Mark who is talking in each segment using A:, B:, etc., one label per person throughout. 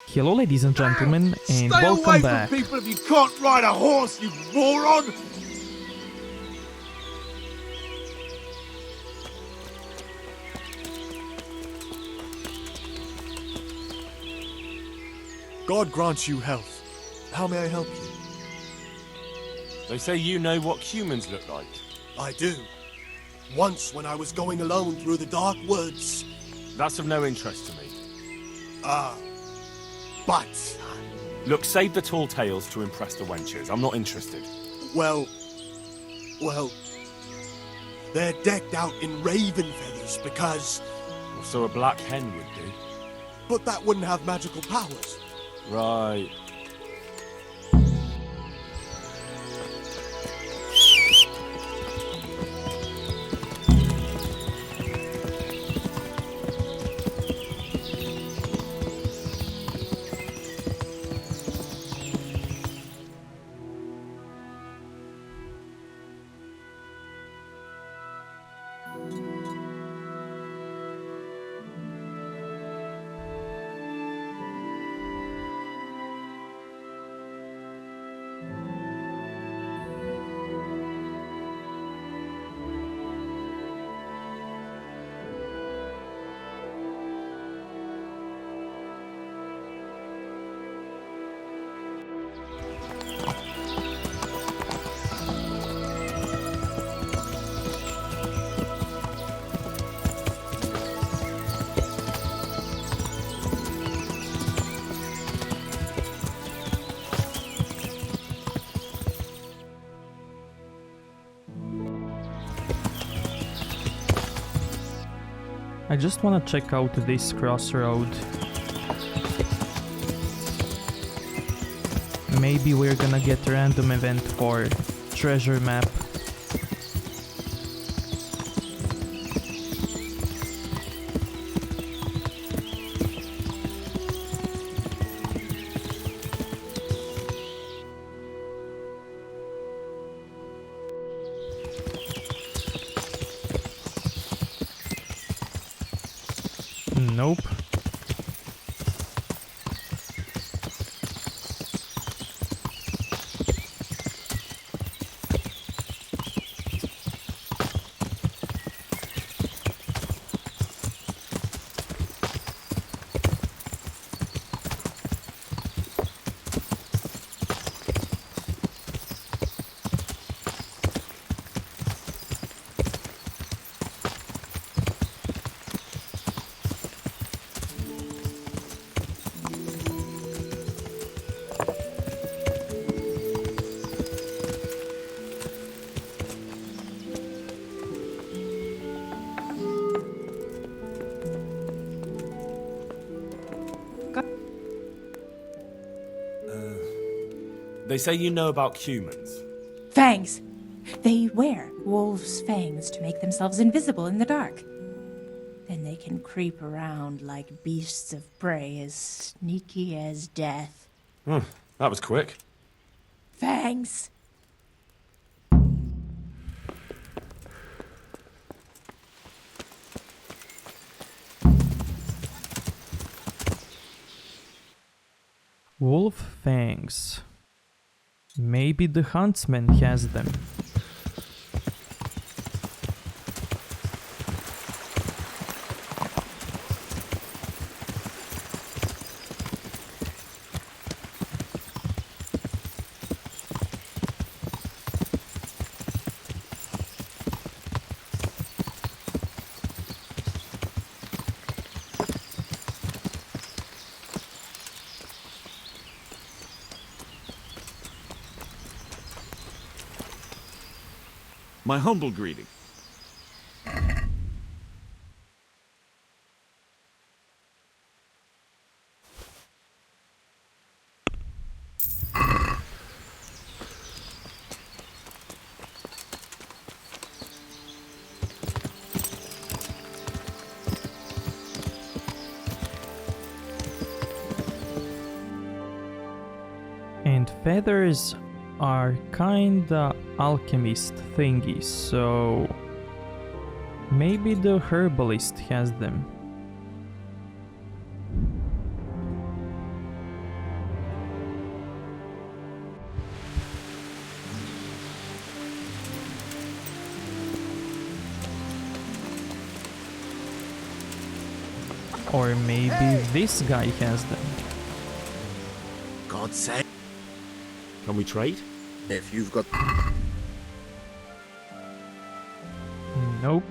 A: Hello ladies and gentlemen, and
B: Stay
A: welcome
B: away
A: back.
B: from people if you can't ride a horse, you moron!
C: God grant you health. How may I help you?
D: They say you know what humans look like.
C: I do. Once when I was going alone through the dark woods.
D: That's of no interest to me.
C: But,
D: Look, save the tall tales to impress the wenches. I'm not interested.
C: well, they're decked out in raven feathers because...
D: So a black hen would do.
C: But that wouldn't have magical powers.
D: Right.
A: I just wanna check out this crossroad. Maybe we're gonna get a random event for treasure map. Nope.
D: They say you know about humans.
E: Fangs. They wear wolves' fangs to make themselves invisible in the dark. Then they can creep around like beasts of prey as sneaky as death.
D: That was quick.
E: Fangs.
A: Wolf fangs. Maybe the huntsman has them.
B: My humble greeting.
A: And feathers are kinda alchemist thingies, so maybe the herbalist has them. Or maybe this guy has them.
C: God save.
D: Can we trade?
C: If you've got.
A: Nope.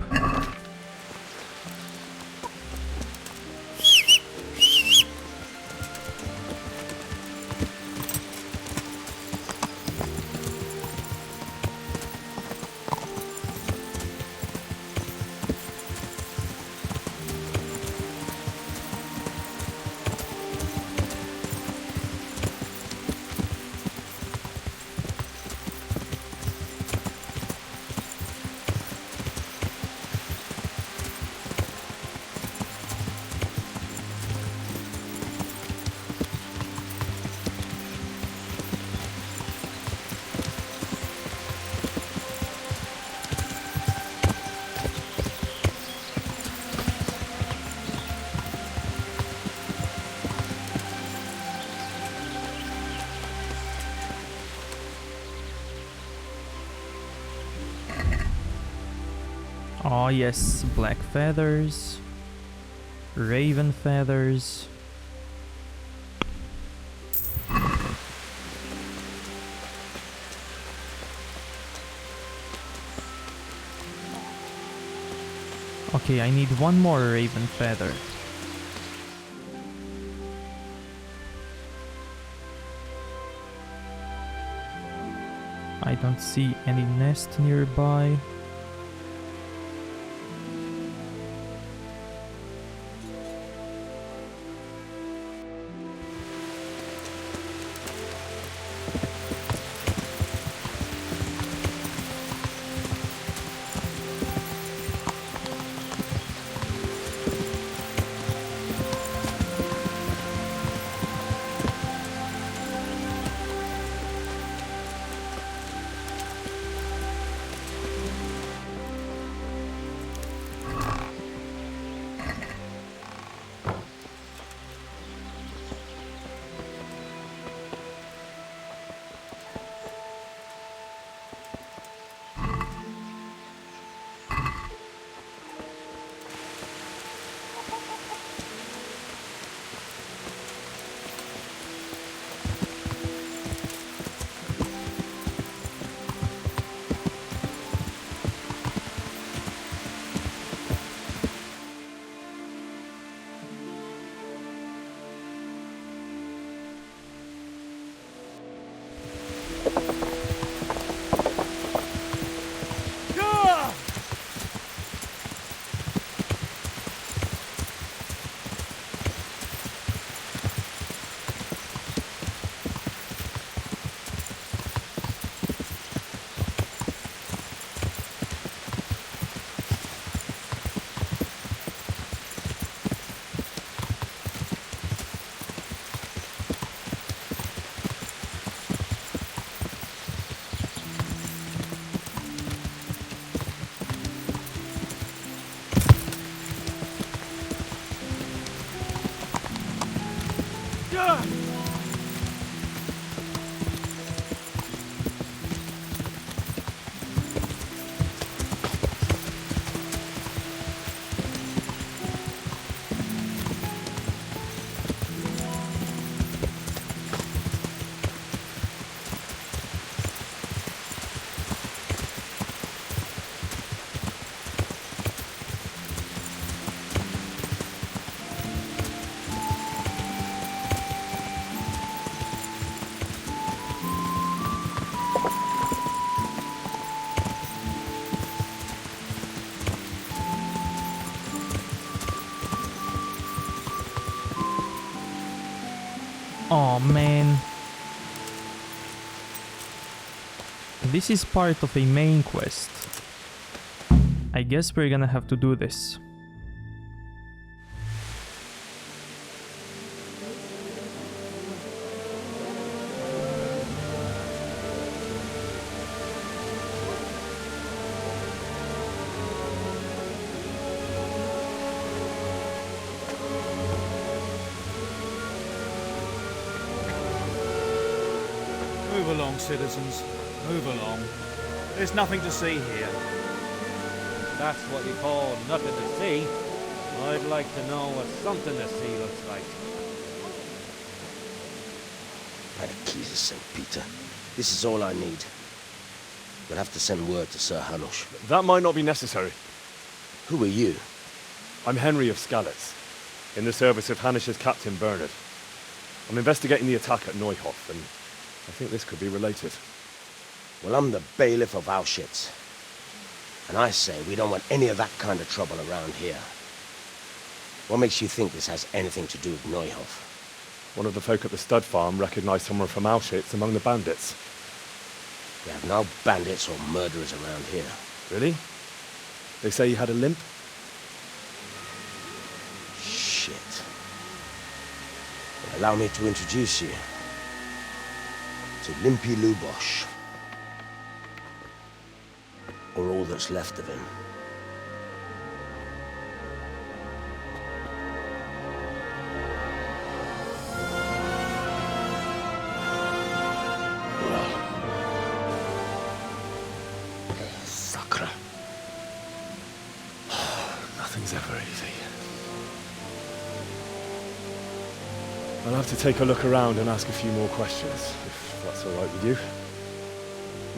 A: Oh yes, black feathers, raven feathers. Okay, I need one more raven feather. I don't see any nest nearby. Oh man. This is part of a main quest. I guess we're gonna have to do this.
B: Move along, citizens. Move along. There's nothing to see here.
F: That's what you call nothing to see. I'd like to know what something to see looks like.
G: By the keys of St. Peter. This is all I need. You'll have to send word to Sir Hanush.
D: That might not be necessary.
G: Who are you?
D: I'm Henry of Skalitz, in the service of Hanush's Captain Bernard. I'm investigating the attack at Neuhof, and I think this could be related.
G: Well, I'm the bailiff of Auschwitz. And I say we don't want any of that kind of trouble around here. What makes you think this has anything to do with Neuhof?
D: One of the folk at the stud farm recognized someone from Auschwitz among the bandits.
G: We have no bandits or murderers around here.
D: Really? They say he had a limp?
G: Shit. Well, allow me to introduce you to Limpy Lubosh. Or all that's left of him. Sakra.
D: Nothing's ever easy. I'll have to take a look around and ask a few more questions, if that's all right with you.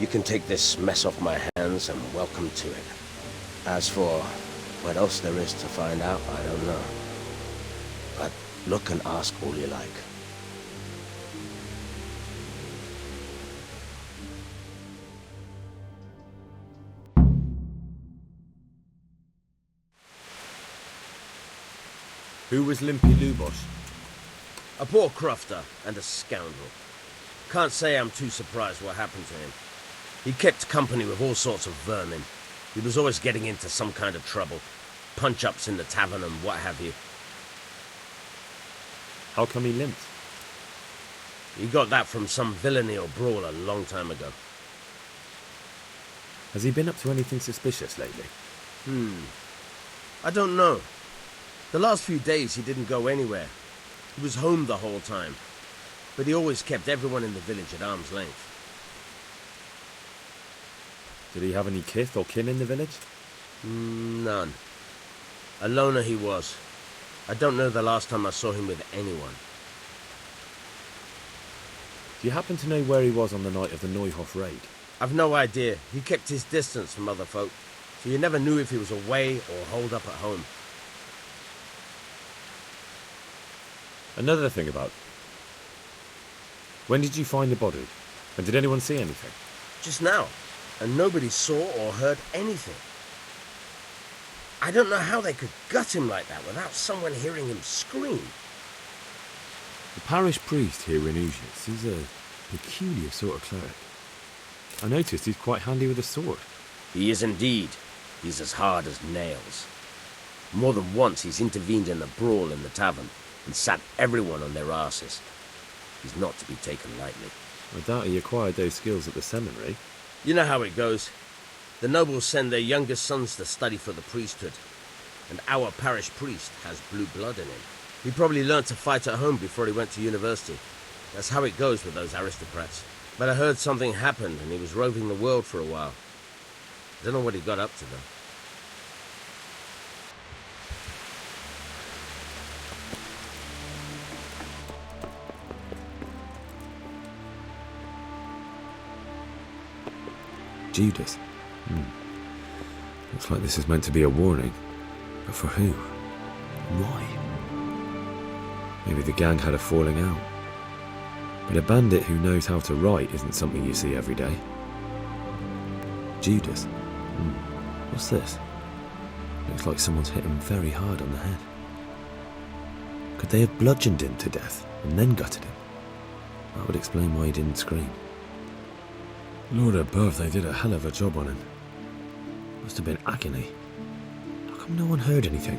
G: You can take this mess off my hands and welcome to it. As for what else there is to find out, I don't know. But look and ask all you like.
D: Who was Limpy Lubosh?
G: A poor crofter and a scoundrel. Can't say I'm too surprised what happened to him. He kept company with all sorts of vermin. He was always getting into some kind of trouble. Punch-ups in the tavern and what have you.
D: How come he limped?
G: He got that from some villainy or brawl a long time ago.
D: Has he been up to anything suspicious lately?
G: I don't know. The last few days he didn't go anywhere. He was home the whole time. But he always kept everyone in the village at arm's length.
D: Did he have any kith or kin in the village?
G: None. A loner he was. I don't know the last time I saw him with anyone.
D: Do you happen to know where he was on the night of the Neuhof raid?
G: I've no idea. He kept his distance from other folk, so you never knew if he was away or holed up at home.
D: Another thing about... When did you find the body? And did anyone see anything?
G: Just now. And nobody saw or heard anything. I don't know how they could gut him like that without someone hearing him scream.
D: The parish priest here in Ujits is a peculiar sort of cleric. I noticed he's quite handy with a sword.
G: He is indeed. He's as hard as nails. More than once he's intervened in a brawl in the tavern and sat everyone on their asses. He's not to be taken lightly.
D: I doubt he acquired those skills at the seminary.
G: You know how it goes. The nobles send their youngest sons to study for the priesthood, and our parish priest has blue blood in him. He probably learnt to fight at home before he went to university. That's how it goes with those aristocrats. But I heard something happened and he was roving the world for a while. I don't know what he got up to though.
D: Judas. Looks like this is meant to be a warning. But for who? Why? Maybe the gang had a falling out. But a bandit who knows how to write isn't something you see every day. Judas. What's this? Looks like someone's hit him very hard on the head. Could they have bludgeoned him to death and then gutted him? That would explain why he didn't scream. Lord above, they did a hell of a job on him. Must have been agony. How come no one heard anything?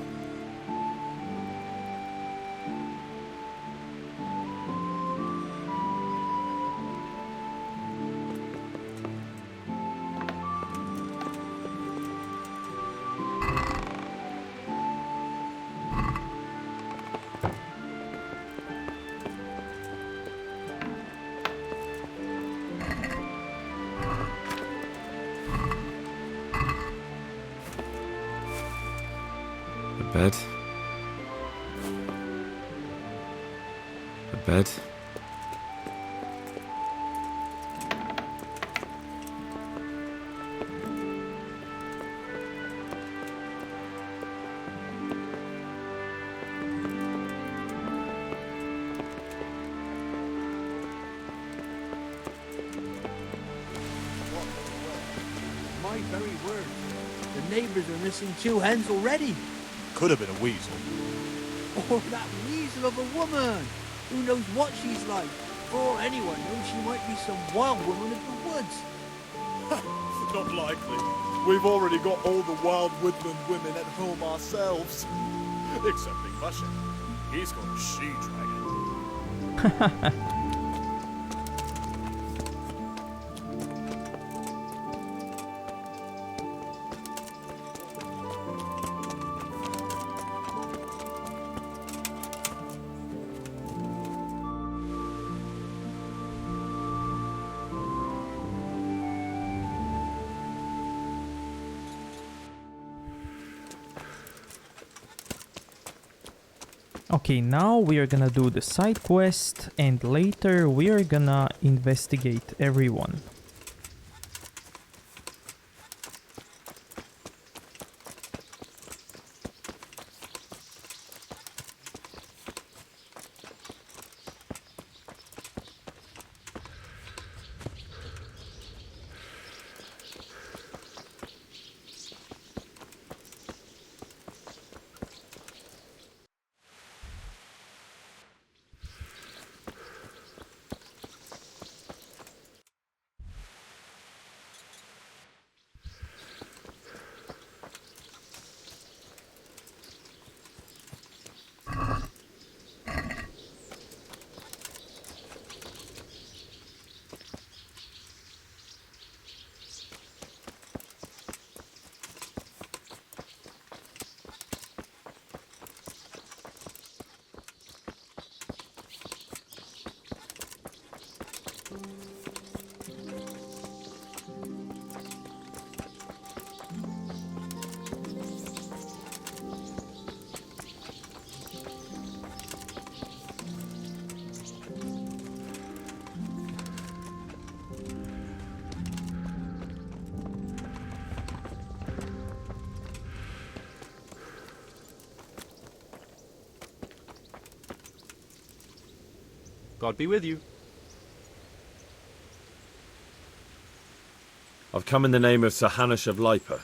D: Bed, Bed.
H: My very word. The neighbors are missing 2 hens already.
C: Could have been a weasel.
H: Or that weasel of a woman. Who knows what she's like? For all anyone knows, she might be some wild woman of the woods.
C: Not likely. We've already got all the wild woodland women at home ourselves. Excepting Russia. He's got a she-dragon.
A: Okay, now we are gonna do the side quest and later we are gonna investigate everyone.
I: God be with you.
D: I've come in the name of Sir Hanush of Lipa.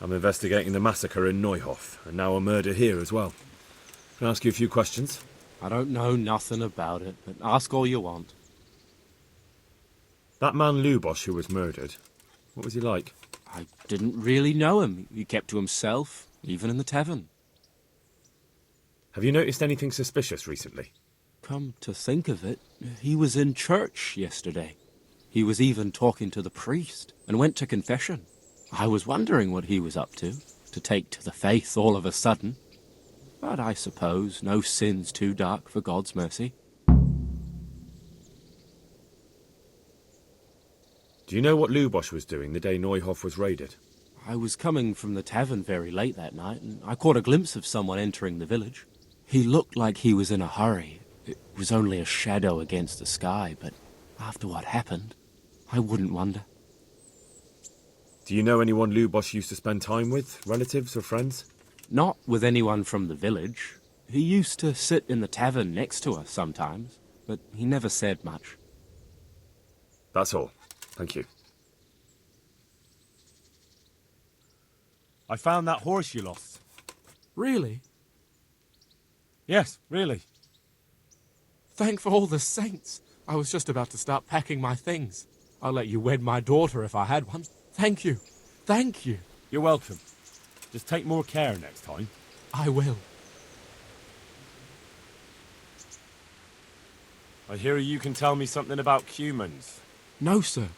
D: I'm investigating the massacre in Neuhof, and now a murder here as well. Can I ask you a few questions?
I: I don't know nothing about it, but ask all you want.
D: That man Lubosh who was murdered, what was he like?
I: I didn't really know him. He kept to himself, even in the tavern.
D: Have you noticed anything suspicious recently?
I: Come to think of it, he was in church yesterday. He was even talking to the priest, and went to confession. I was wondering what he was up to take to the faith all of a sudden. But I suppose no sin's too dark for God's mercy.
D: Do you know what Lubosh was doing the day Neuhof was raided?
I: I was coming from the tavern very late that night, and I caught a glimpse of someone entering the village. He looked like he was in a hurry. It was only a shadow against the sky, but after what happened, I wouldn't wonder.
D: Do you know anyone Lubosh used to spend time with, relatives or friends?
I: Not with anyone from the village. He used to sit in the tavern next to us sometimes, but he never said much.
D: That's all. Thank you.
J: I found that horse you lost.
H: Really?
J: Yes, really.
H: Thank for all the saints. I was just about to start packing my things. I'll let you wed my daughter if I had one. Thank you. Thank you.
J: You're welcome. Just take more care next time.
H: I will.
J: I hear you can tell me something about humans.
H: No, sir.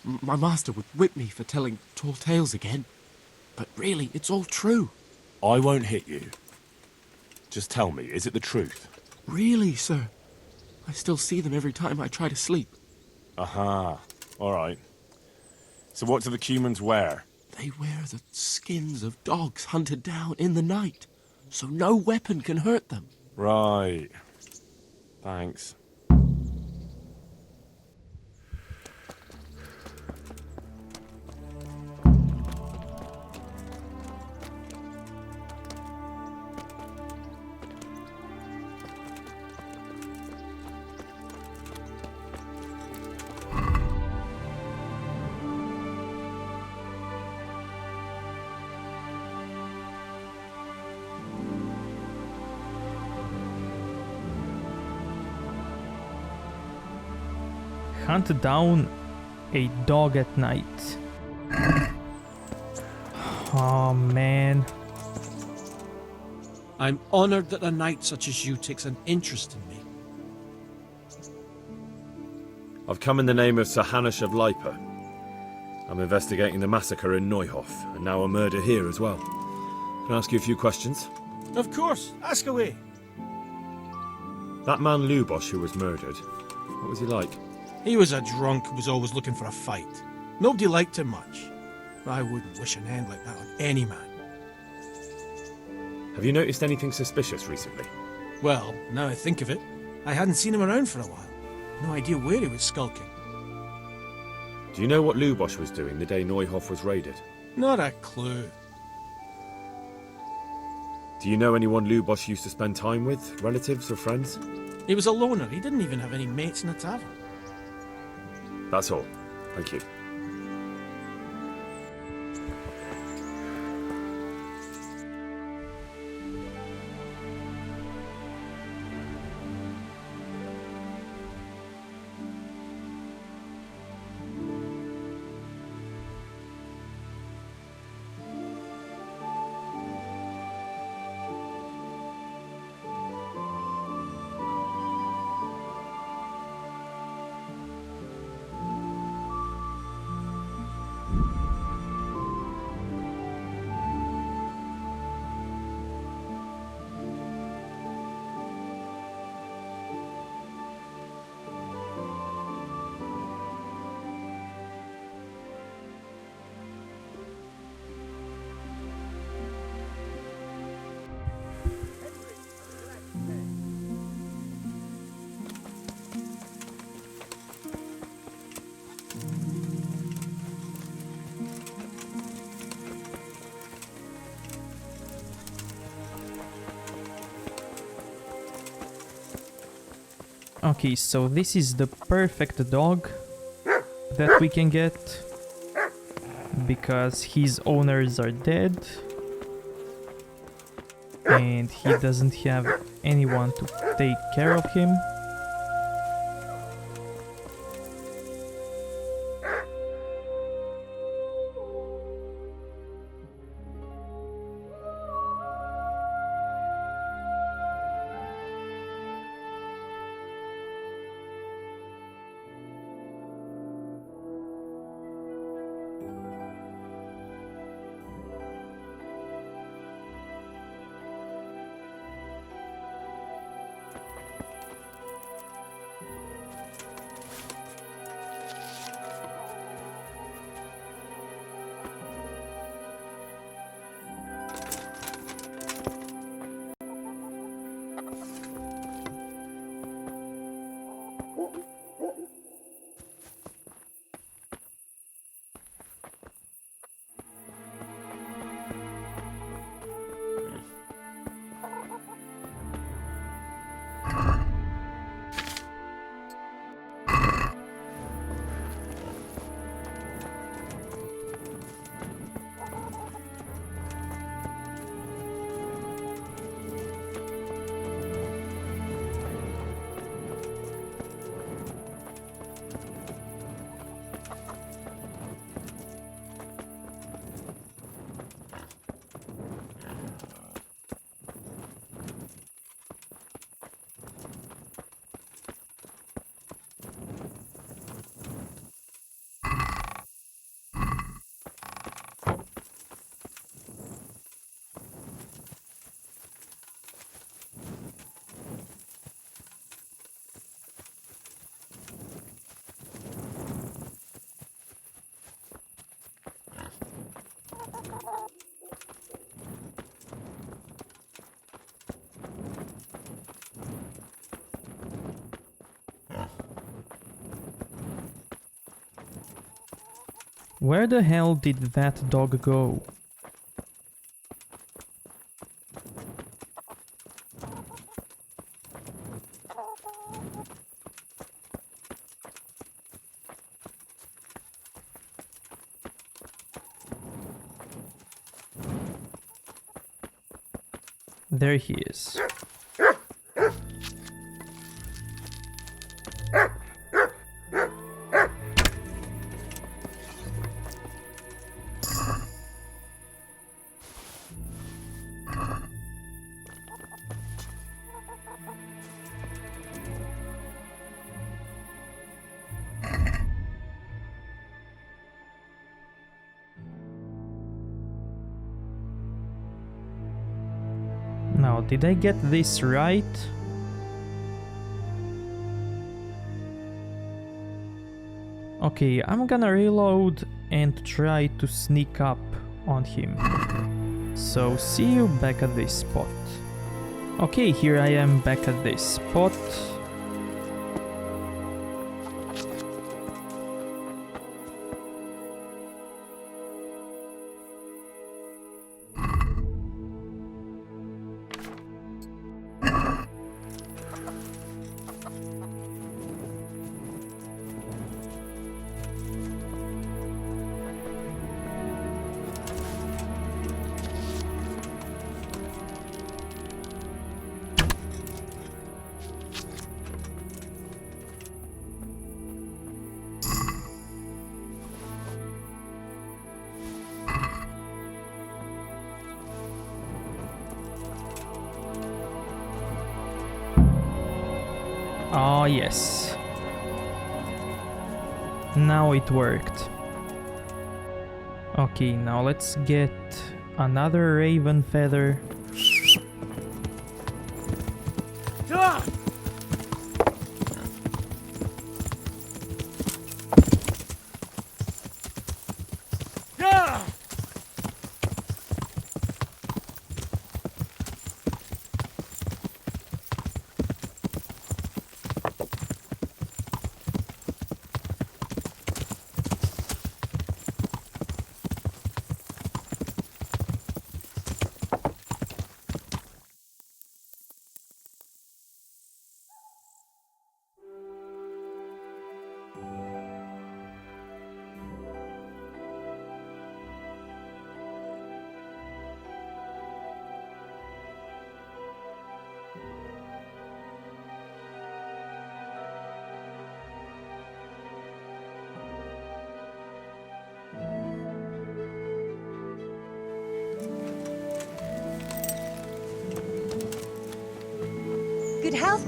H: My master would whip me for telling tall tales again. But really, it's all true.
J: I won't hit you. Just tell me, is it the truth?
H: Really, sir. I still see them every time I try to sleep.
J: Aha. All right. So what do the humans wear?
H: They wear the skins of dogs hunted down in the night, so no weapon can hurt them.
J: Right. Thanks.
A: Hunt down a dog at night. Oh man.
K: I'm honored that a knight such as you takes an interest in me.
J: I've come in the name of Sir Hanush of Leipa. I'm investigating the massacre in Neuhof, and now a murder here as well. Can I ask you a few questions?
K: Of course, ask away.
J: That man Lubosh who was murdered, what was he like?
K: He was a drunk who was always looking for a fight. Nobody liked him much. I wouldn't wish an end like that on any man.
J: Have you noticed anything suspicious recently?
K: Well, now I think of it, I hadn't seen him around for a while. No idea where he was skulking.
J: Do you know what Lubosh was doing the day Neuhof was raided?
K: Not a clue.
J: Do you know anyone Lubosh used to spend time with? Relatives or friends?
K: He was a loner. He didn't even have any mates in the tavern.
J: That's all. Thank you.
A: Okay, so this is the perfect dog that we can get because his owners are dead and he doesn't have anyone to take care of him. Where the hell did that dog go? There he is. Now, did I get this right? Okay, I'm gonna reload and try to sneak up on him. So, see you back at this spot. Okay, here I am back at this spot. Oh yes. Now it worked. Okay, now let's get another raven feather.
L: Good health.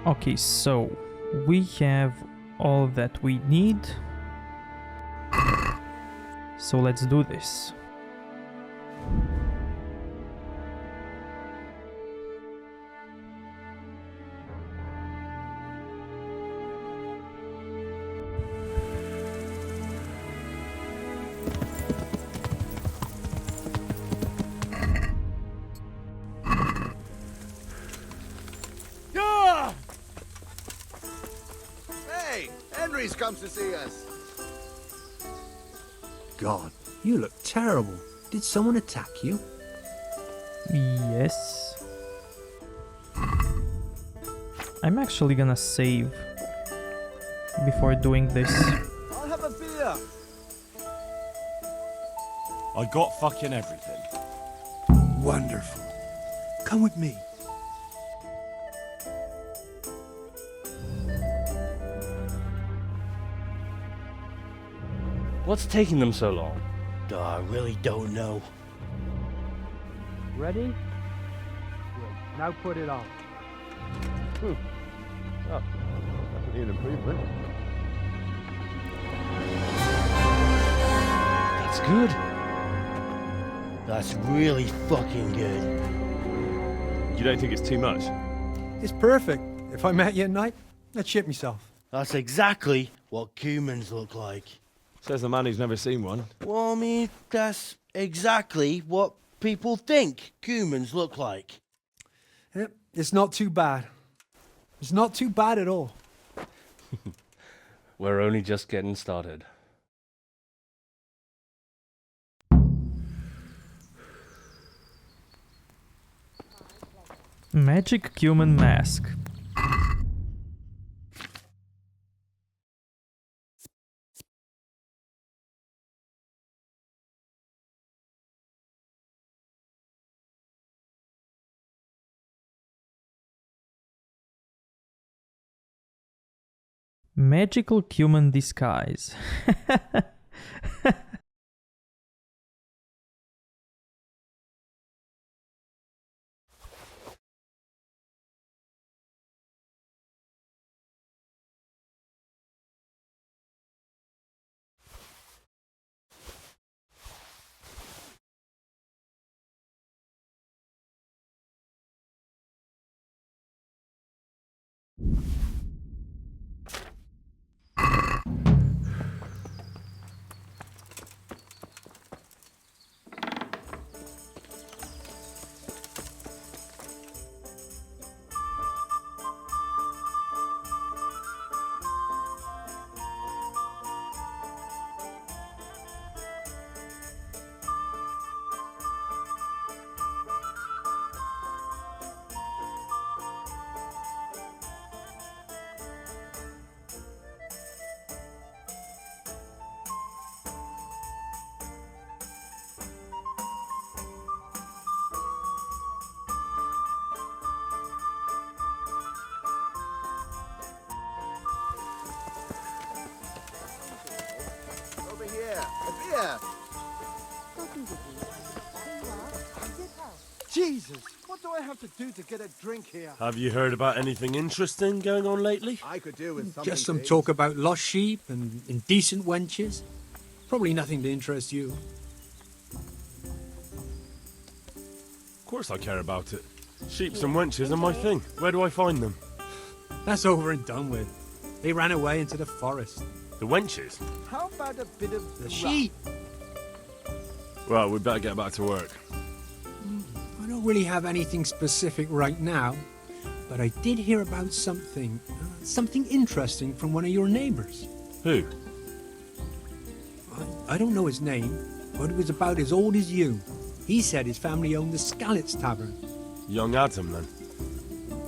A: Okay, so we have all that we need. So let's do this.
M: Hey, Henry's come to see us.
N: God, you look terrible. Did someone attack you?
A: Yes. I'm actually gonna save before doing this.
M: I'll have a beer.
J: I got fucking everything.
N: Wonderful. Come with me.
F: What's taking them so long?
O: I really don't know.
F: Ready? Great. Now put it on.
J: Oh, definitely an improvement.
O: That's good. That's really fucking good.
J: You don't think it's too much?
N: It's perfect. If I met you at night, I'd shit myself.
O: That's exactly what humans look like.
J: Says the man who's never seen one.
O: Well, I mean, that's exactly what people think humans look like.
N: Yep, it's not too bad. It's not too bad at all.
F: We're only just getting started.
A: Magic human mask. Magical human disguise.
M: Over here. A beer. Jesus, what do I have to do to get a drink here?
J: Have you heard about anything interesting going on lately?
M: I could do with something.
N: Just some
M: to
N: talk about lost sheep and indecent wenches. Probably nothing to interest you.
J: Of course I care about it. Sheeps and wenches are my thing. Where do I find them?
N: That's over and done with. They ran away into the forest.
J: The wenches?
M: How about a bit of
N: The sheep?
J: Well, we'd better get back to work.
N: I don't really have anything specific right now, but I did hear about something interesting from one of your neighbors.
J: Who?
N: I don't know his name, but it was about as old as you. He said his family owned the Scallots Tavern.
J: Young Adam, then.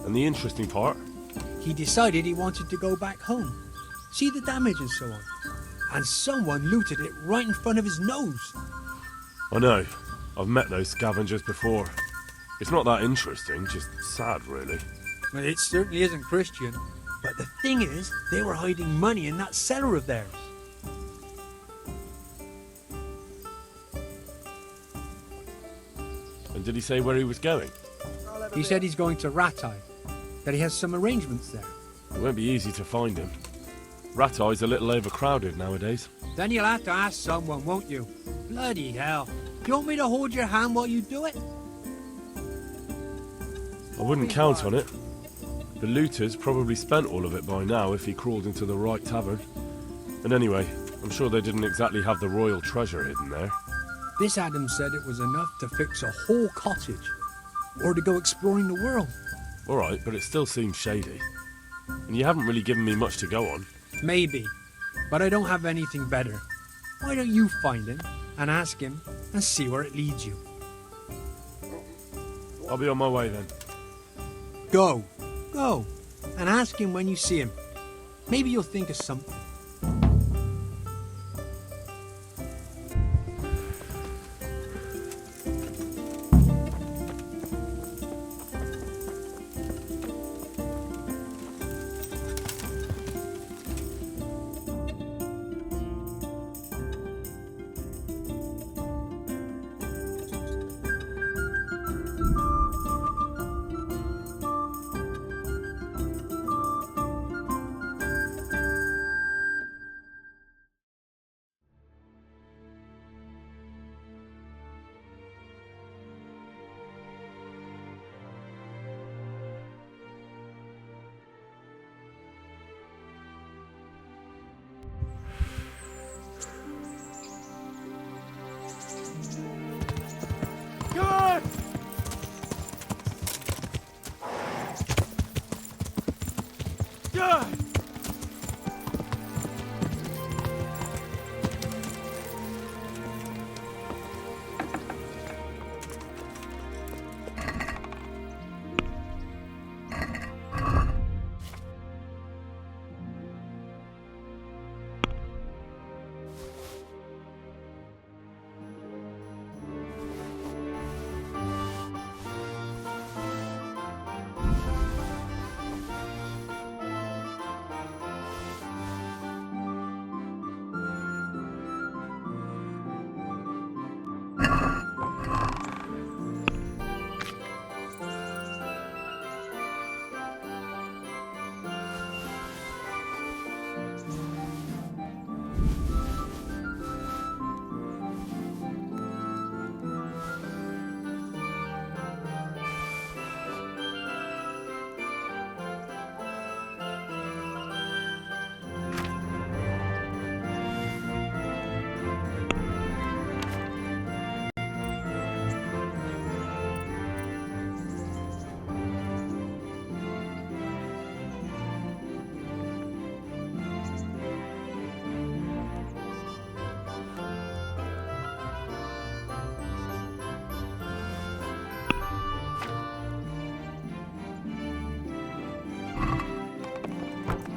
J: And the interesting part?
N: He decided he wanted to go back home, see the damage and so on. And someone looted it right in front of his nose.
J: I know. I've met those scavengers before. It's not that interesting, just sad, really.
N: Well, it certainly isn't Christian. But the thing is, they were hiding money in that cellar of theirs.
J: And did he say where he was going?
N: He said he's going to Ratai, that he has some arrangements there.
J: It won't be easy to find him. Ratai's a little overcrowded nowadays.
N: Then you'll have to ask someone, won't you? Bloody hell. Do you want me to hold your hand while you do it?
J: I wouldn't count on it. The looters probably spent all of it by now if he crawled into the right tavern. And anyway, I'm sure they didn't exactly have the royal treasure hidden there.
N: This Adam said it was enough to fix a whole cottage, or to go exploring the world.
J: Alright, but it still seems shady. And you haven't really given me much to go on.
N: Maybe, but I don't have anything better. Why don't you find him, and ask him, and see where it leads you?
J: I'll be on my way then.
N: Go, and ask him when you see him. Maybe you'll think of something.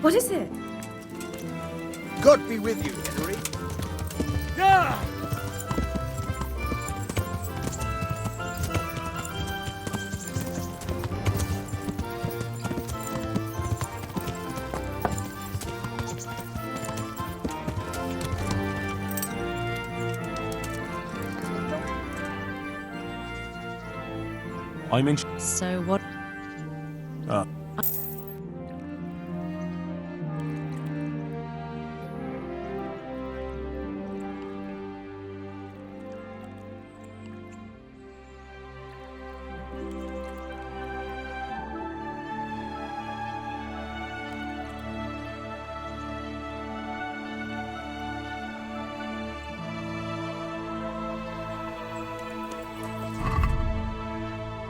L: What is it?
M: God be with you, Henry.
B: Yeah!
J: I'm in.
L: So what?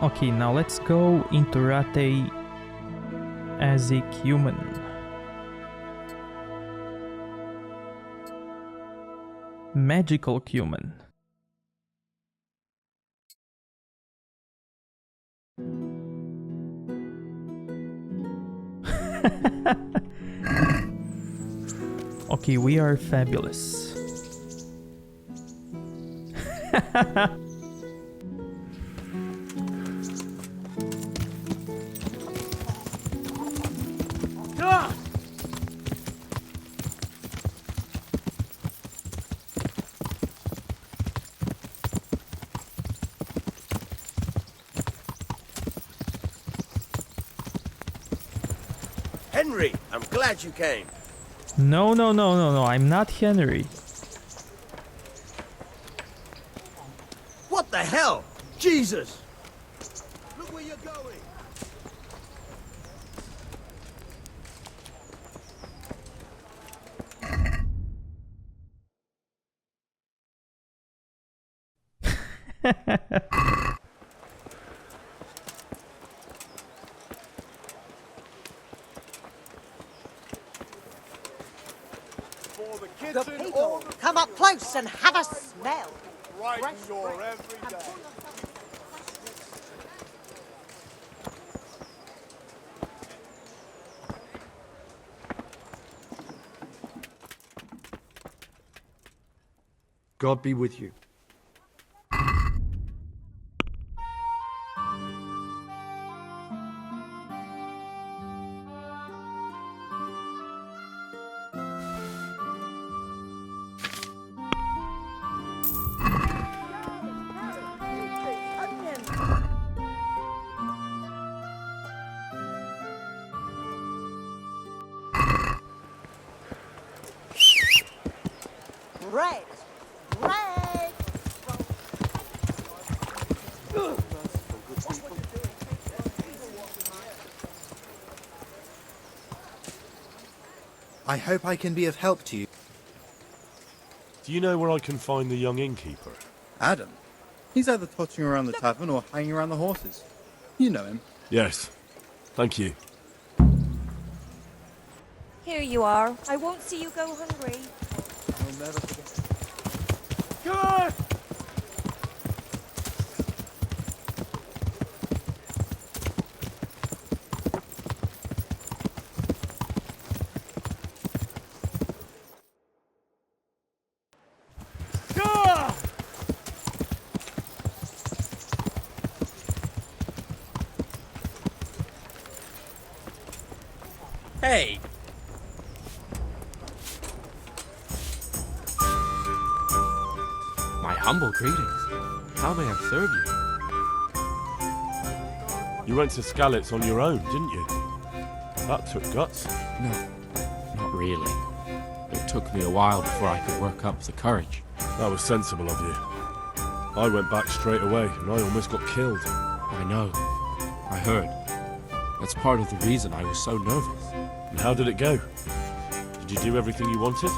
A: Okay, now let's go into Rate as a human. Magical human. Okay, we are fabulous.
G: Henry, I'm glad you came.
A: No, I'm not Henry.
G: What the hell?
M: Jesus! Look where you're going!
L: The people come up close and have a smell.
M: Brighten your every day.
P: God be with you.
L: Bread. Bread.
Q: I hope I can be of help to you.
J: Do you know where I can find the young innkeeper?
Q: Adam? He's either tottering around the tavern or hanging around the horses. You know him.
J: Yes. Thank you.
L: Here you are. I won't see you go hungry.
Q: I'll never forget.
B: Good!
G: Hey!
H: My humble greetings. How may I serve you?
J: You went to Skalitz on your own, didn't you? That took guts.
H: No, not really. It took me a while before I could work up the courage.
J: That was sensible of you. I went back straight away, and I almost got killed.
H: I know. I heard. That's part of the reason I was so nervous.
J: And how did it go? Did you do everything you wanted?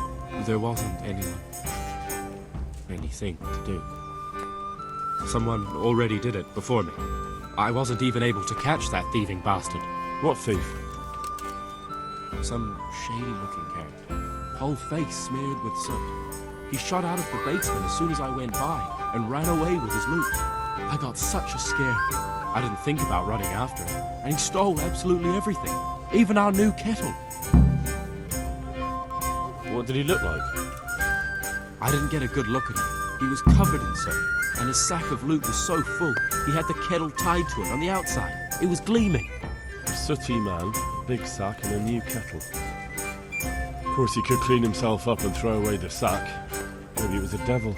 H: There wasn't anything to do. Someone already did it before me. I wasn't even able to catch that thieving bastard.
J: What thief?
H: Some shady-looking character. Whole face smeared with soot. He shot out of the basement as soon as I went by and ran away with his loot. I got such a scare. I didn't think about running after him, and he stole absolutely everything, even our new kettle.
J: What did he look like?
I: I didn't get a good look at him. He was covered in soap, and his sack of loot was so full, he had the kettle tied to it on the outside. It was gleaming.
J: A sooty man, a big sack and a new kettle. Of course, he could clean himself up and throw away the sack. Maybe it was a devil.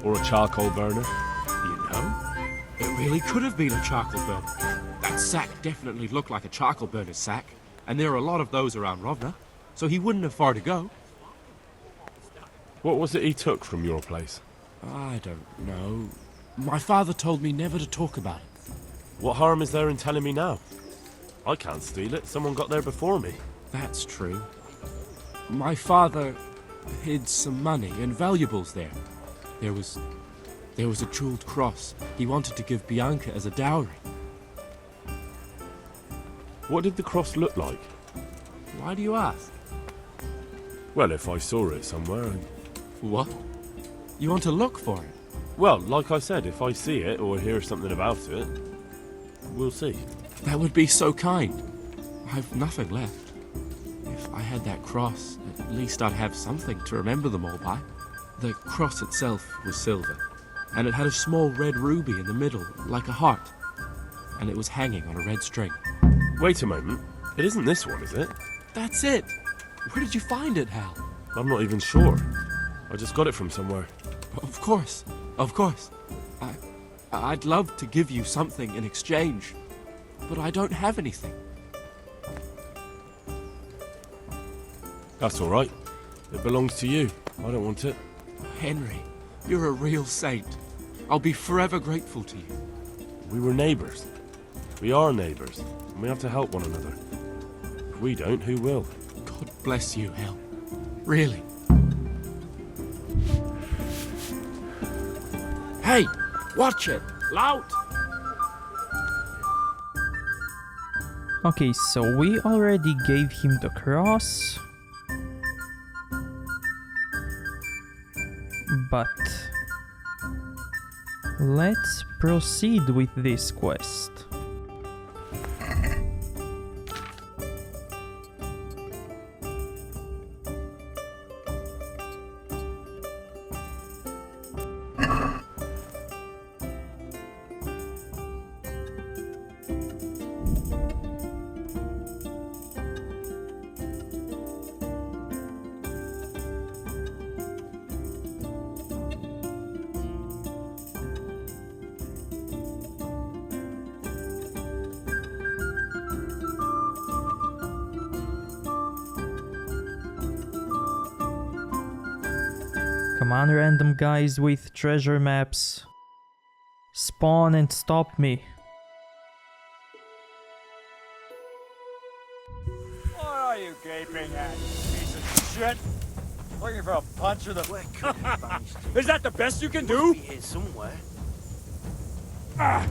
J: Or a charcoal burner.
I: You know, it really could have been a charcoal burner. That sack definitely looked like a charcoal burner's sack, and there are a lot of those around Rovna, so he wouldn't have far to go.
J: What was it he took from your place?
I: I don't know. My father told me never to talk about it.
J: What harm is there in telling me now? I can't steal it. Someone got there before me.
I: That's true. My father hid some money and valuables there. There was a jeweled cross he wanted to give Bianca as a dowry.
J: What did the cross look like?
I: Why do you ask?
J: Well, if I saw it somewhere...
I: What? You want to look for it?
J: Well, like I said, if I see it or hear something about it, we'll see.
I: That would be so kind. I've nothing left. If I had that cross, at least I'd have something to remember them all by. The cross itself was silver, and it had a small red ruby in the middle, like a heart. And it was hanging on a red string.
J: Wait a moment. It isn't this one, is it?
I: That's it! Where did you find it, Hal?
J: I'm not even sure. I just got it from somewhere.
I: Of course. Of course. I'd love to give you something in exchange, but I don't have anything.
J: That's all right. It belongs to you. I don't want it.
I: Henry, you're a real saint. I'll be forever grateful to you.
J: We were neighbours. We are neighbours, and we have to help one another. If we don't, who will?
I: God bless you, Hal. Really. Hey, watch it! Loud!
A: Okay, so we already gave him the cross. But let's proceed with this quest. Come on, random guys with treasure maps. Spawn and stop me.
M: What are you gaping at, you piece of shit? Looking for a punch or the... Where could we manage to... Is that the best you can do? Be here somewhere. Ah!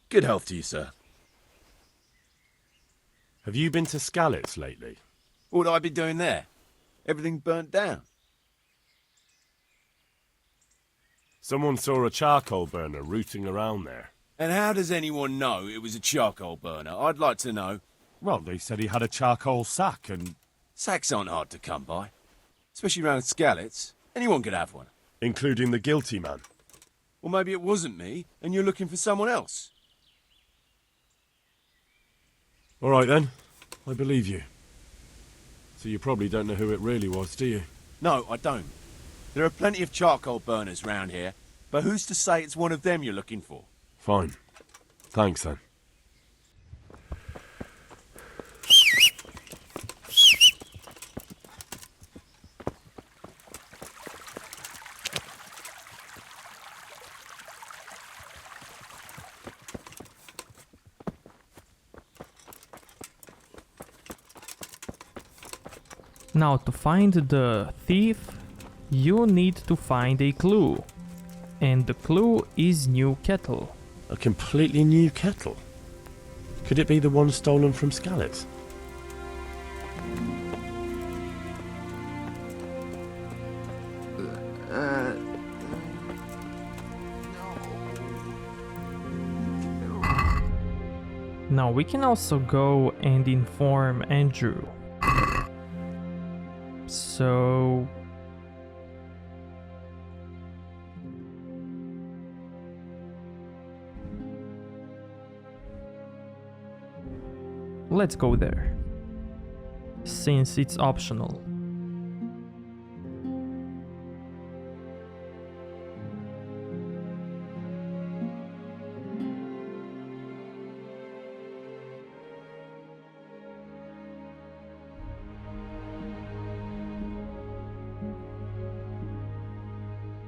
P: Good health to you, sir.
J: Have you been to Skalitz lately?
P: What have I been doing there? Everything burnt down.
J: Someone saw a charcoal burner rooting around there.
P: And how does anyone know it was a charcoal burner? I'd like to know.
J: Well, they said he had a charcoal sack and...
P: Sacks aren't hard to come by. Especially around Skalitz. Anyone could have one.
J: Including the guilty man.
P: Well, maybe it wasn't me, and you're looking for someone else.
J: All right, then. I believe you. So you probably don't know who it really was, do you?
P: No, I don't. There are plenty of charcoal burners round here, but who's to say it's one of them you're looking for?
J: Fine. Thanks, then.
A: Now, to find the thief, you need to find a clue. And the clue is new kettle.
J: A completely new kettle? Could it be the one stolen from Skalitz?
A: Now we can also go and inform Andrew. So... let's go there, since it's optional.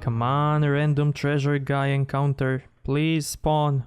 A: Come on, random treasure guy encounter, please spawn.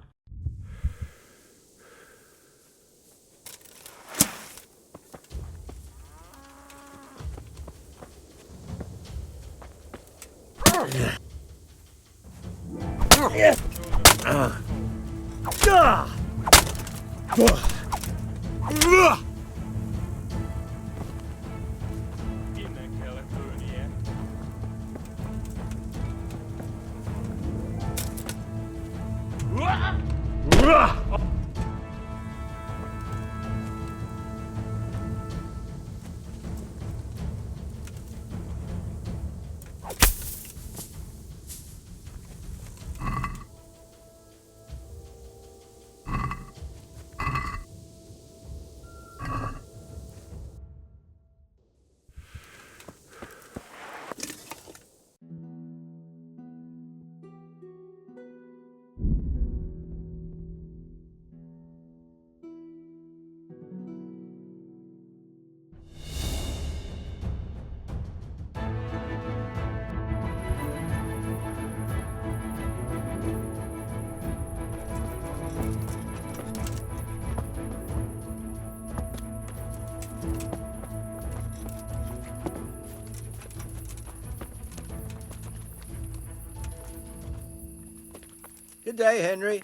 R: Good day, Henry.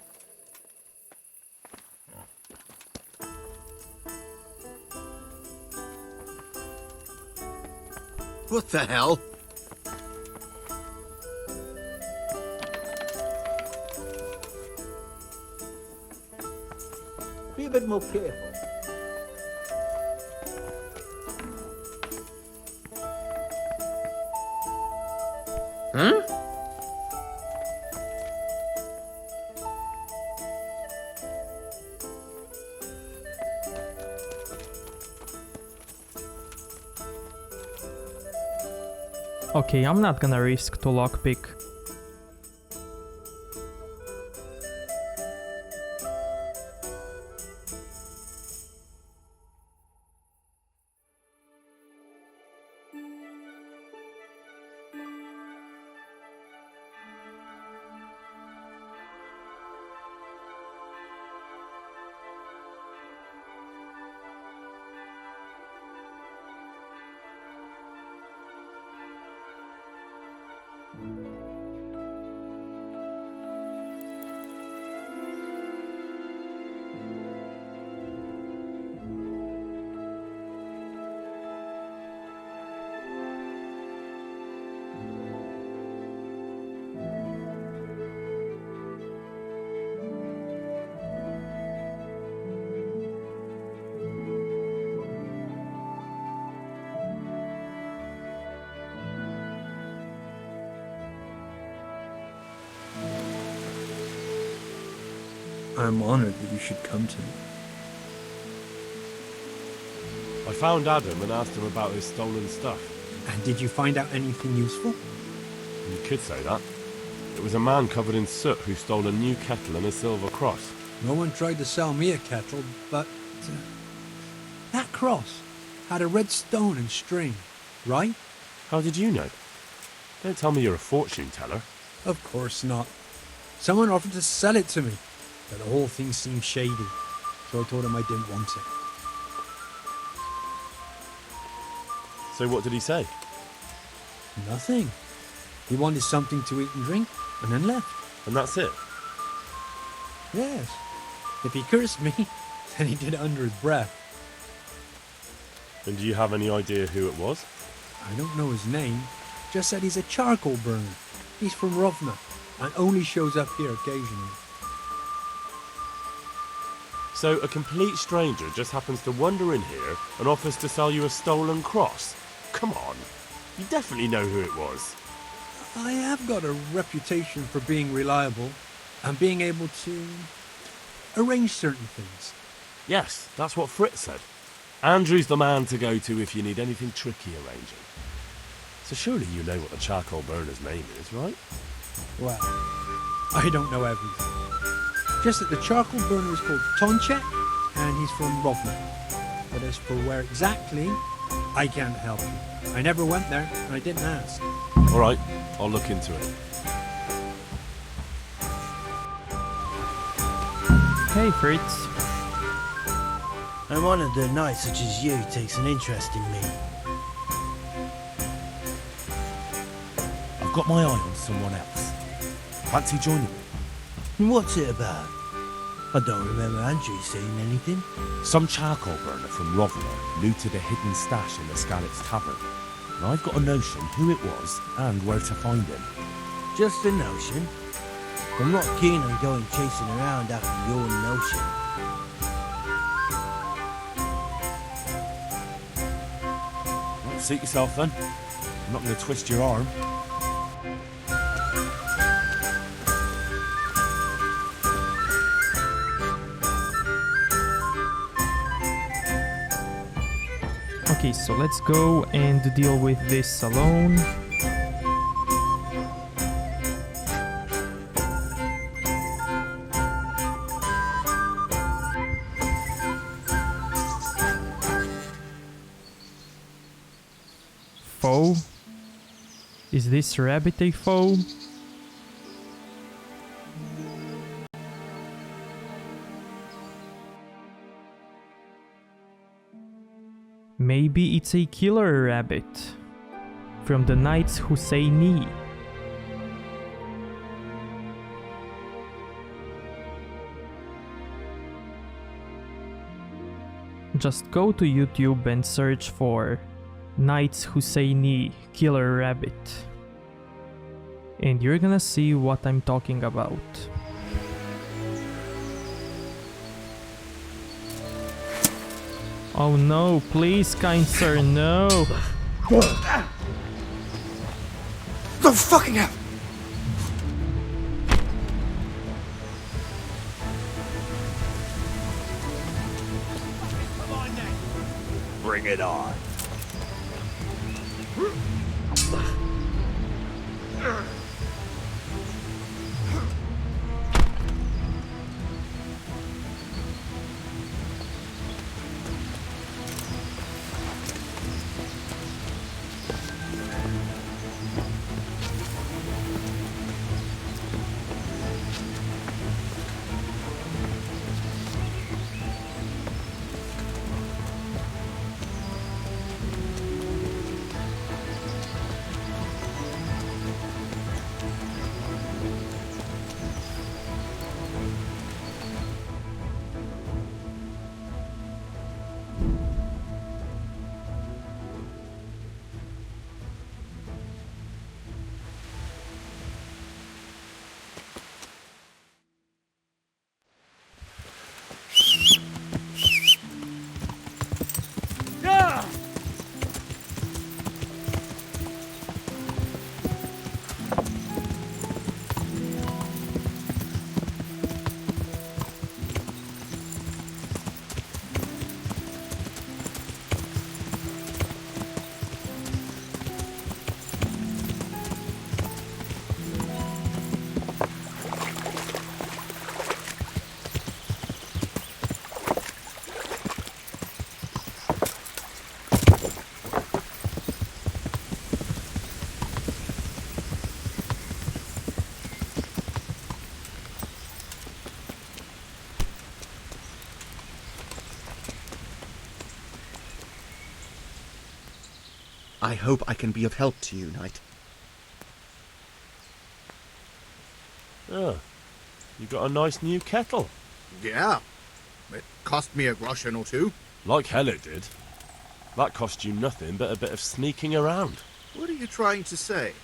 R: What the hell? Be a bit more careful.
G: Huh?
A: Okay, I'm not gonna risk to lockpick.
N: I'm honored that you should come to me.
J: I found Adam and asked him about his stolen stuff.
N: And did you find out anything useful?
J: You could say that. It was a man covered in soot who stole a new kettle and a silver cross.
N: No one tried to sell me a kettle, but that cross had a red stone and string, right?
J: How did you know? Don't tell me you're a fortune teller.
N: Of course not. Someone offered to sell it to me, but the whole thing seemed shady, so I told him I didn't want it.
J: So what did he say?
N: Nothing. He wanted something to eat and drink, and then left.
J: And that's it?
N: Yes. If he cursed me, then he did it under his breath.
J: And do you have any idea who it was?
N: I don't know his name, just said he's a charcoal burner. He's from Rovna, and only shows up here occasionally.
J: So a complete stranger just happens to wander in here and offers to sell you a stolen cross? Come on, you definitely know who it was.
N: I have got a reputation for being reliable and being able to arrange certain things.
J: Yes, that's what Fritz said. Andrew's the man to go to if you need anything tricky arranging. So surely you know what the charcoal burner's name is, right?
N: Well, I don't know everything. Just that the charcoal burner is called Tonchek, and he's from Rovna. But as for where exactly, I can't help you. I never went there, and I didn't ask.
J: All right, I'll look into it.
A: Hey, Fritz.
O: I'm honored that a knight such as you takes an interest in me.
P: I've got my eye on someone else. Fancy joining me?
O: And what's it about? I don't remember Andrew saying anything.
P: Some charcoal burner from Rovna looted a hidden stash in the Skalitz Tavern. And I've got a notion who it was and where to find him.
O: Just a notion. I'm not keen on going chasing around after your notion.
P: Well, suit yourself then. I'm not going to twist your arm.
A: Okay, so let's go and deal with this alone. Foe? Is this rabbit a foe? Maybe it's a killer rabbit from the Knights who say knee. Just go to YouTube and search for Knights Husseini Killer Rabbit, and you're gonna see what I'm talking about. Oh no, please, kind sir, no!
R: No fucking hell!
P: Bring it on.
R: I hope I can be of help to you, Knight.
J: Ah, you got a nice new kettle.
R: Yeah. It cost me a groschen or two.
J: Like hell it did. That cost you nothing but a bit of sneaking around.
R: What are you trying to say?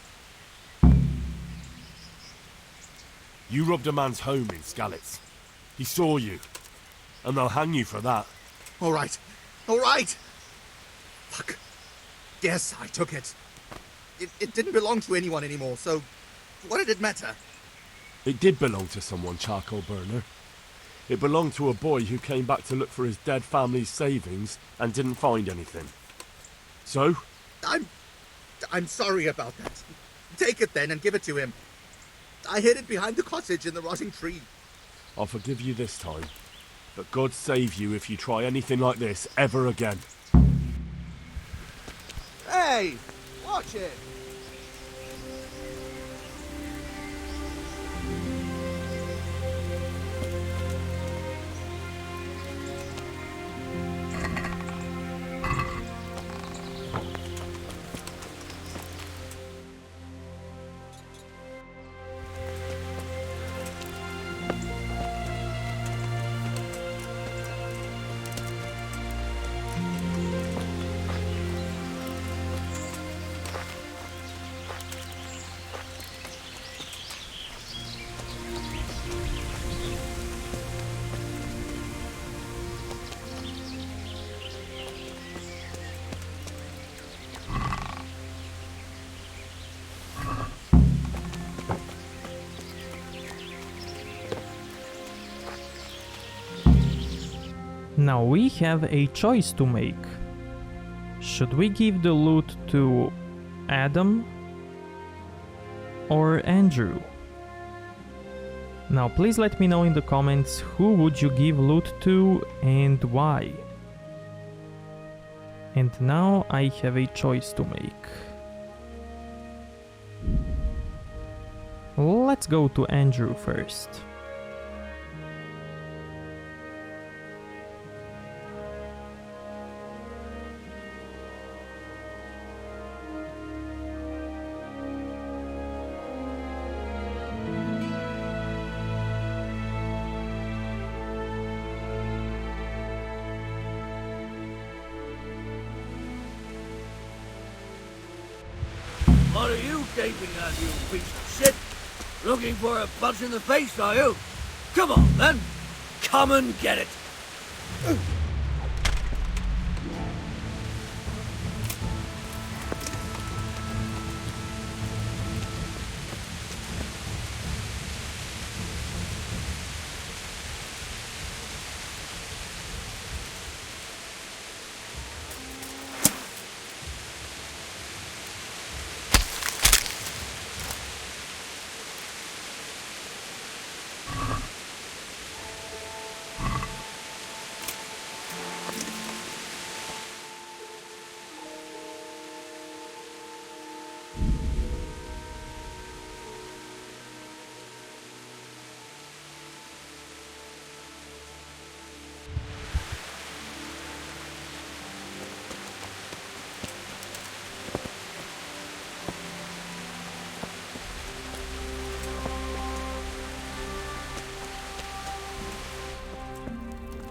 J: You robbed a man's home in Skalitz. He saw you. And they'll hang you for that.
R: All right. All right. Fuck. Yes, I took it. It didn't belong to anyone anymore, so what did it matter?
J: It did belong to someone, Charcoal Burner. It belonged to a boy who came back to look for his dead family's savings and didn't find anything. So?
R: I'm sorry about that. Take it then and give it to him. I hid it behind the cottage in the rotting tree.
J: I'll forgive you this time. But God save you if you try anything like this ever again.
R: Hey! Watch it!
A: Now we have a choice to make. Should we give the loot to Adam or Andrew? Now please let me know in the comments who would you give loot to and why. And now I have a choice to make. Let's go to Andrew first.
S: What are you gaping at, you piece of shit? Looking for a punch in the face, are you? Come on, then. Come and get it.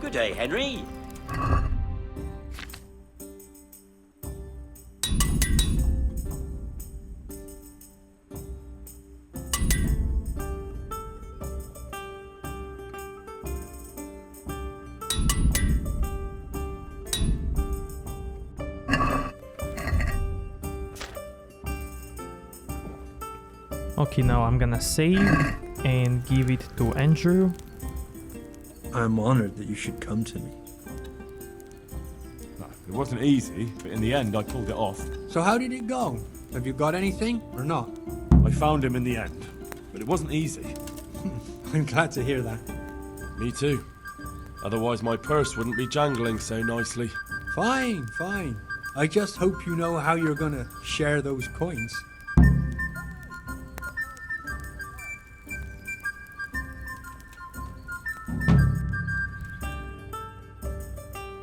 T: Good day, Henry.
A: Okay, now I'm gonna save and give it to Andrew.
U: I'm honored that you should come to me.
J: It wasn't easy, but in the end I pulled it off.
N: So how did it go? Have you got anything or not?
J: I found him in the end, but it wasn't easy.
N: I'm glad to hear that.
J: Me too. Otherwise my purse wouldn't be jangling so nicely.
N: Fine, fine. I just hope you know how you're gonna share those coins.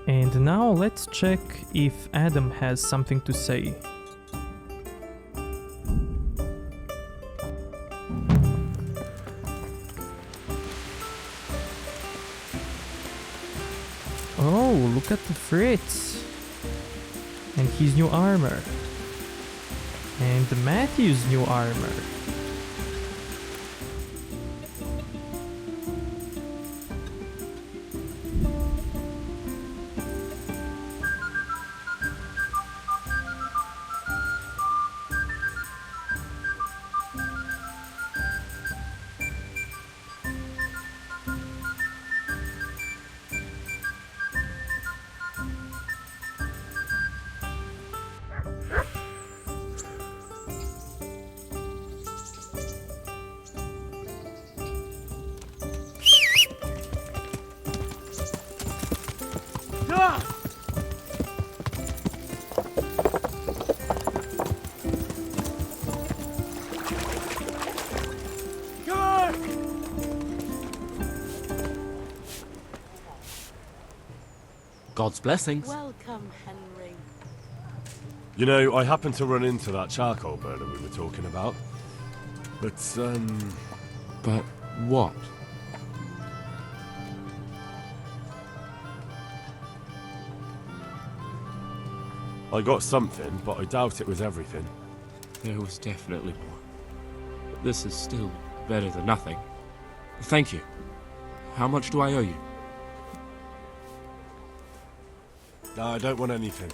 A: And now let's check if Adam has something to say. Oh, look at the Fritz. And his new armor. And Matthew's new armor.
I: God's blessings.
T: Welcome, Henry.
J: You know, I happened to run into that charcoal burner we were talking about. But
I: what?
J: I got something, but I doubt it was everything.
I: There was definitely more. But this is still better than nothing. Thank you. How much do I owe you?
J: I don't want anything.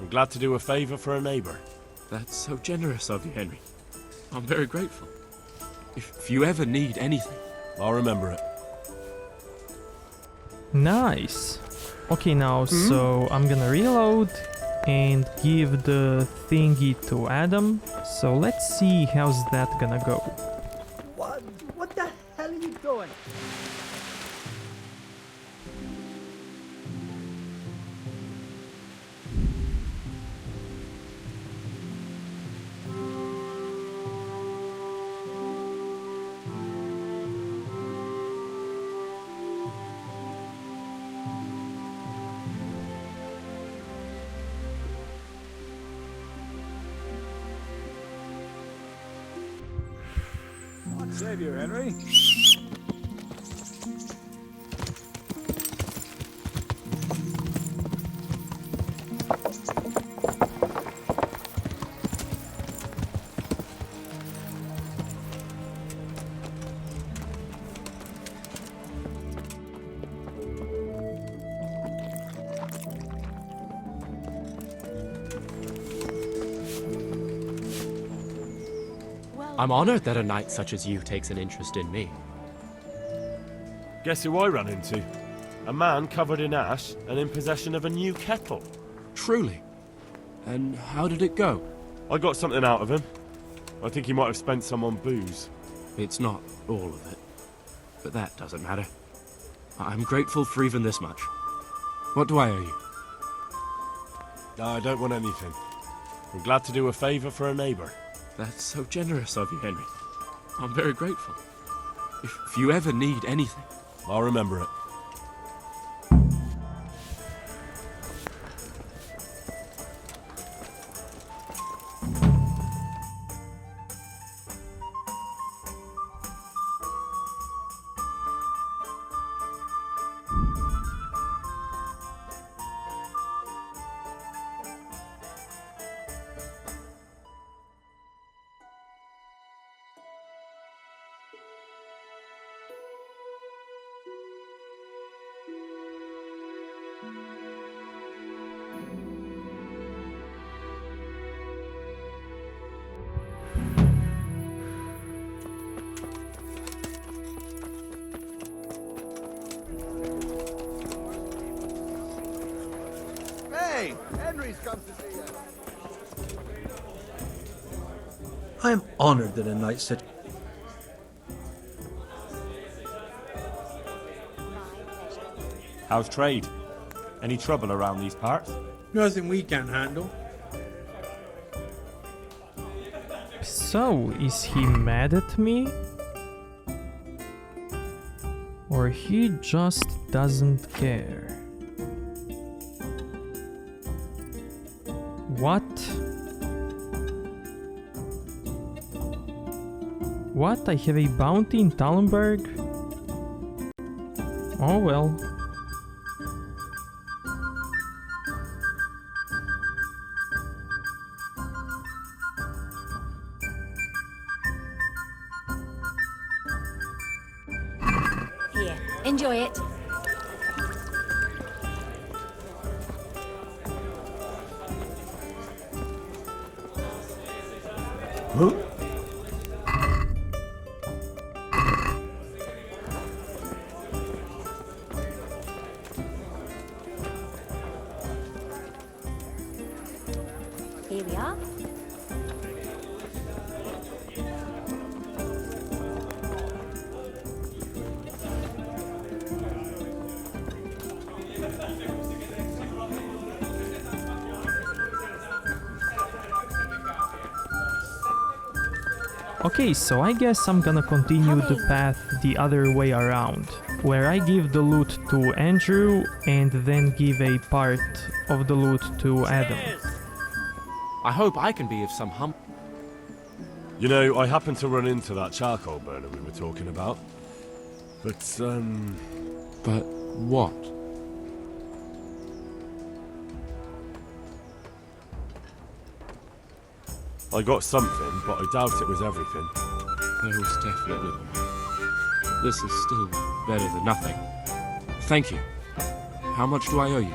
J: I'm glad to do a favor for a neighbor.
I: That's so generous of you, Henry. I'm very grateful. If you ever need anything,
J: I'll remember it.
A: Nice. Okay, now, so I'm gonna reload and give the thingy to Adam. So let's see how's that gonna go.
V: What the hell are you doing?
M: Save you, Henry.
I: I'm honored that a knight such as you takes an interest in me.
J: Guess who I ran into? A man covered in ash and in possession of a new kettle.
I: Truly? And how did it go?
J: I got something out of him. I think he might have spent some on booze.
I: It's not all of it, but that doesn't matter. I'm grateful for even this much. What do I owe you?
J: I don't want anything. I'm glad to do a favor for a neighbor.
I: That's so generous of you, Henry. I'm very grateful. If you ever need anything,
J: I'll remember it.
V: Hey, Henry's come to see you.
U: I am honored that a knight such...
W: How's trade? Any trouble around these parts?
N: Nothing we can't handle.
A: So, is he mad at me? Or he just doesn't care? What? What? I have a bounty in Tallenberg? Oh well.
C: Enjoy it.
D: Huh?
C: Here we are.
A: Okay, so I guess I'm gonna continue the path the other way around, where I give the loot to Andrew and then give a part of the loot to Adam.
I: I hope I can be of some help.
J: You know, I happened to run into that charcoal burner we were talking about. But
H: what?
J: I got something, but I doubt it was everything.
H: There was definitely more. This is still better than nothing. Thank you. How much do I owe you?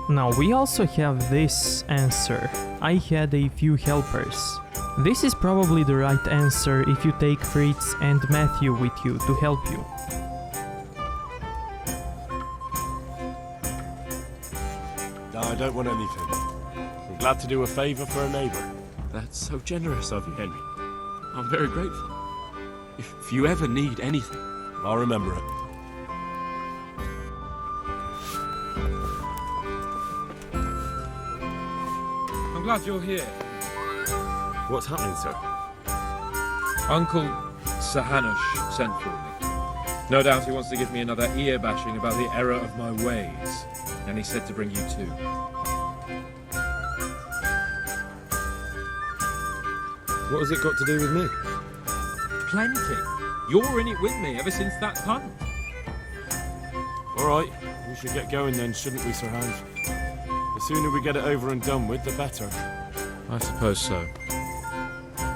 A: Now we also have this answer. I had a few helpers. This is probably the right answer if you take Fritz and Matthew with you to help you.
J: No, I don't want anything. I'm glad to do a favour for a neighbour.
H: That's so generous of you, Henry. I'm very grateful. If you ever need anything,
J: I'll remember it.
H: I'm glad you're here.
J: What's happening, sir?
H: Uncle Sahanush sent for me. No doubt he wants to give me another ear bashing about the error of my ways. And he said to bring you too.
J: What has it got to do with me?
H: Plenty. You're in it with me ever since that hunt.
J: Alright, we should get going then, shouldn't we, Sir Hans? The sooner we get it over and done with, the better.
H: I suppose so.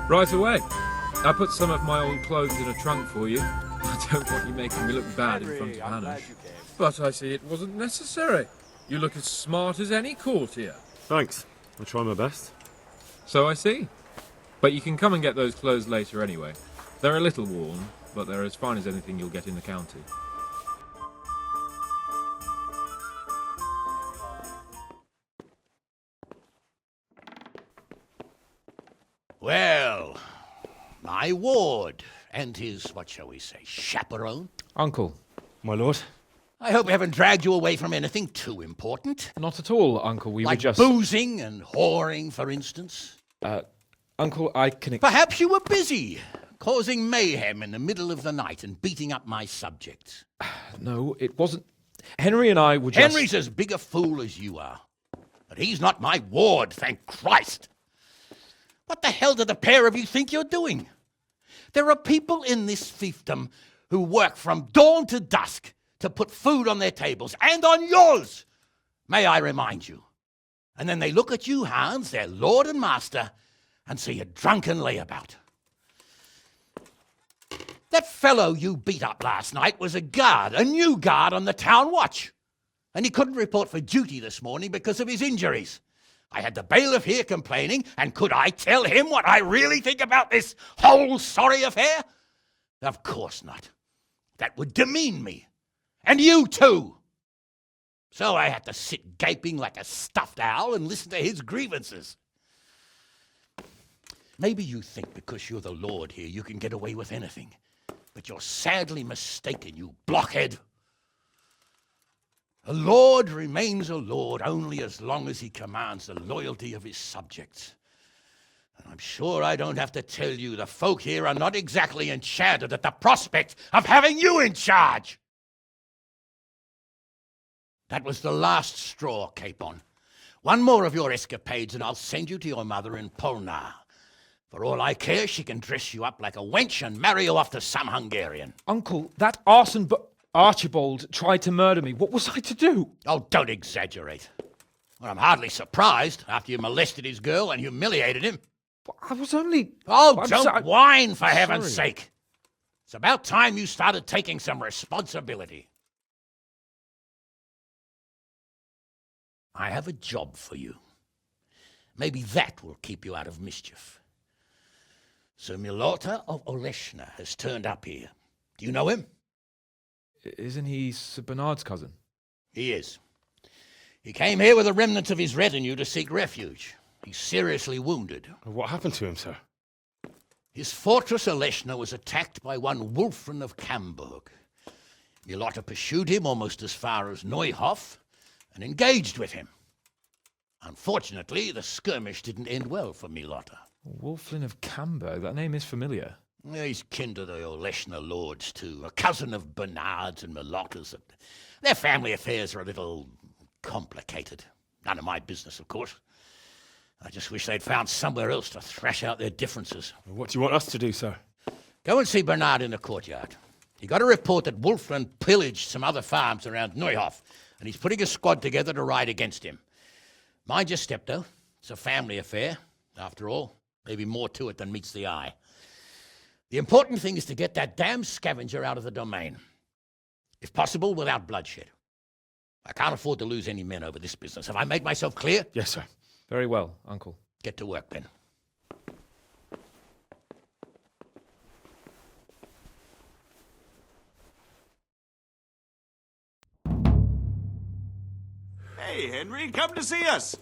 H: Right away. I put some of my old clothes in a trunk for you. I don't want you making me look bad in front of Hannah. But I see it wasn't necessary. You look as smart as any courtier.
J: Thanks. I'll try my best.
H: So I see. But you can come and get those clothes later anyway. They're a little worn, but they're as fine as anything you'll get in the county.
E: Well, my ward and his, what shall we say, chaperone.
T: Uncle.
J: My lord.
E: I hope we haven't dragged you away from anything too important.
T: Not at all, Uncle. We
E: like
T: were just...
E: boozing and whoring, for instance.
T: Uncle, I can...
E: Perhaps you were busy, causing mayhem in the middle of the night and beating up my subjects.
T: No, it wasn't... Henry and I were just...
E: Henry's as big a fool as you are. But he's not my ward, thank Christ. What the hell do the pair of you think you're doing? There are people in this fiefdom who work from dawn to dusk to put food on their tables and on yours, may I remind you. And then they look at you, Hans, their lord and master, and see a drunken layabout. That fellow you beat up last night was a guard, a new guard on the town watch. And he couldn't report for duty this morning because of his injuries. I had the bailiff here complaining, and could I tell him what I really think about this whole sorry affair? Of course not. That would demean me. And you too. So I had to sit gaping like a stuffed owl and listen to his grievances. Maybe you think because you're the lord here you can get away with anything. But you're sadly mistaken, you blockhead. A lord remains a lord only as long as he commands the loyalty of his subjects. And I'm sure I don't have to tell you the folk here are not exactly enchanted at the prospect of having you in charge. That was the last straw, Capon. One more of your escapades and I'll send you to your mother in Polnar. For all I care, she can dress you up like a wench and marry you off to some Hungarian.
T: Uncle, that arson Archibald tried to murder me. What was I to do?
E: Oh, don't exaggerate. Well, I'm hardly surprised after you molested his girl and humiliated him.
T: I was only...
E: Oh, don't whine, for heaven's sake. It's about time you started taking some responsibility. I have a job for you. Maybe that will keep you out of mischief. Sir Milota of Oleshna has turned up here. Do you know him?
H: Isn't he Sir Bernard's cousin?
E: He is. He came here with a remnant of his retinue to seek refuge. He's seriously wounded.
J: What happened to him, sir?
E: His fortress Oleshna was attacked by one Wulfrin of Camburg. Milota pursued him almost as far as Neuhof and engaged with him. Unfortunately, the skirmish didn't end well for Milota.
H: Wulfrin of Camburg? That name is familiar.
E: He's kin to the Oleshna lords, too. A cousin of Bernard's and Milota's. Their family affairs are a little complicated. None of my business, of course. I just wish they'd found somewhere else to thrash out their differences.
J: What do you want us to do, sir?
E: Go and see Bernard in the courtyard. He got a report that Wulfrin pillaged some other farms around Neuhof, and he's putting a squad together to ride against him. Mind your step, though. It's a family affair. After all, maybe more to it than meets the eye. The important thing is to get that damn scavenger out of the domain. If possible, without bloodshed. I can't afford to lose any men over this business. Have I made myself clear?
J: Yes, sir.
H: Very well, Uncle.
E: Get to work, then.
V: Hey, Henry, come to see us.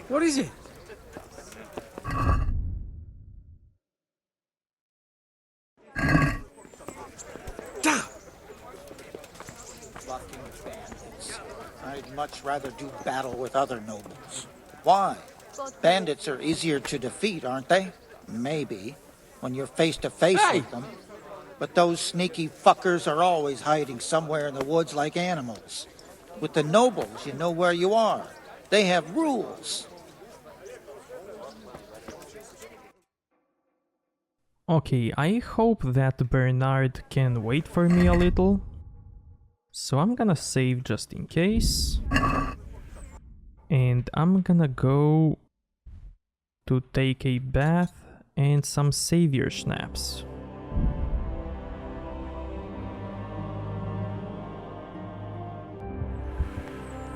N: What is it?
C: Fucking bandits. I'd much rather do battle with other nobles. Why? Bandits are easier to defeat, aren't they? Maybe, when you're face to face with them. But those sneaky fuckers are always hiding somewhere in the woods like animals. With the nobles, you know where you are. They have rules.
A: Okay, I hope that Bernard can wait for me a little. So I'm gonna save just in case. And I'm gonna go to take a bath and some savior schnapps.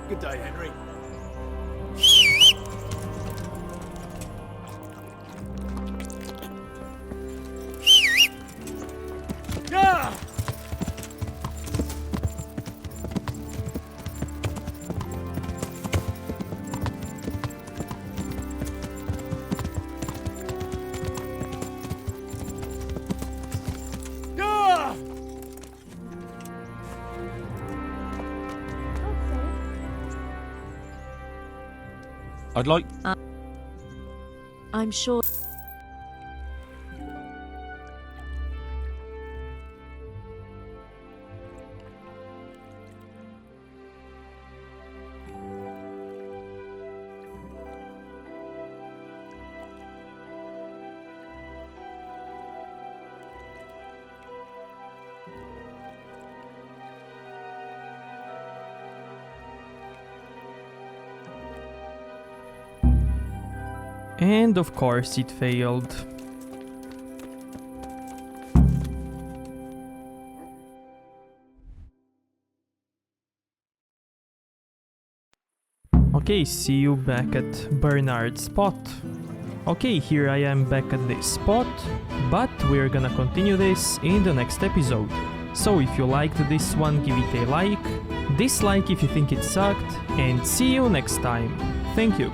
V: Good day, Henry.
M: Yeah! Yeah!
I: I'd like...
F: I'm sure...
A: And of course it failed. Okay, see you back at Bernard's spot. Okay, here I am back at this spot, but we're gonna continue this in the next episode. So if you liked this one, give it a like, dislike if you think it sucked, and see you next time. Thank you.